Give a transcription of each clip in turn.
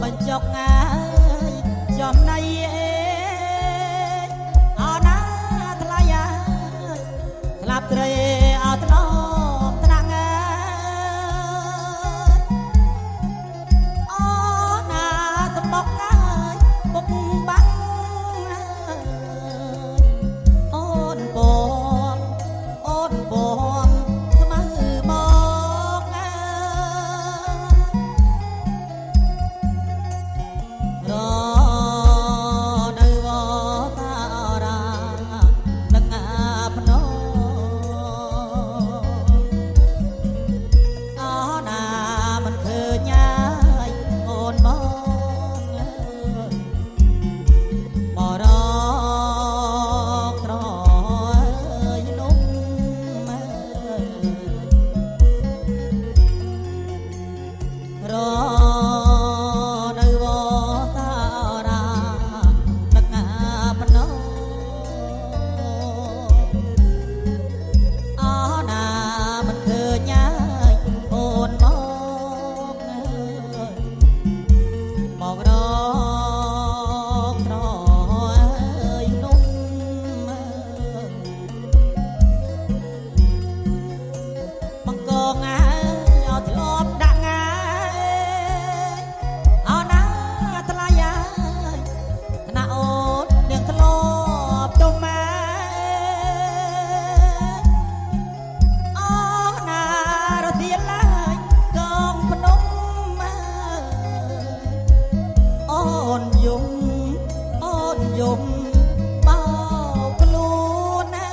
បញ្ចុកងាយចំណៃអេអោណាថ្លៃអាស្លាប់ត្រីអោថ្នមត្រាំងអូណាសំបុកងាយពុកបាំងអូនបងអូនបងស្មើមករនៅវតារានឹងភ្នំអណាមិនឃើញញ៉ាយអូនមកបរកត្រយនំរនៅវតារានឹងភ្នំអណាមិនឃើញញ៉ាយអូនមកបរកត្រយនំបង្កងងាយអត់ធ្លាប់ដាក់ងាយអោណាថ្លៃអាយណាអូននាងធ្លាប់ទុំម៉ែអូណារសៀលឡើយកងភ្នំអូនយំអូនយំបោកខ្លួនឯង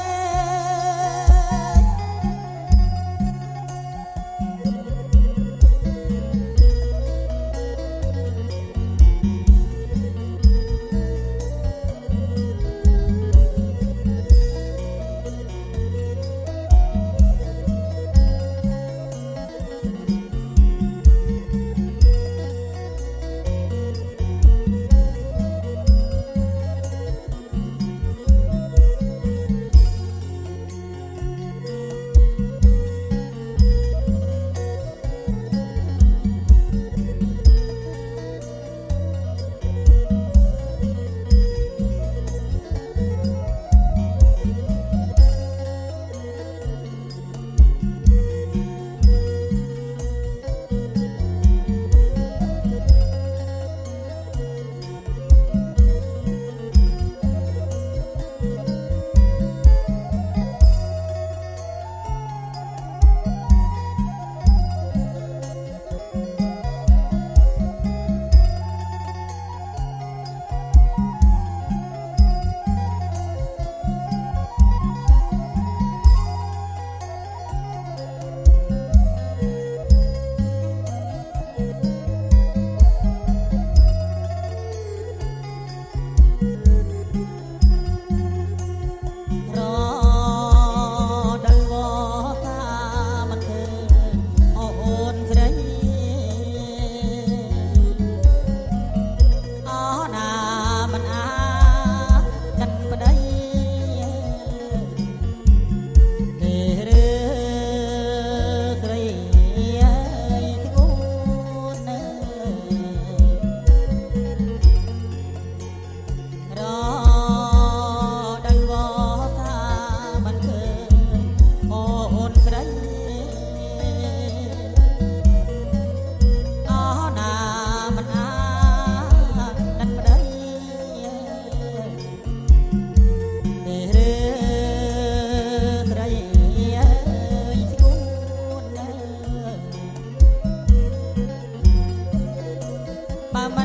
mà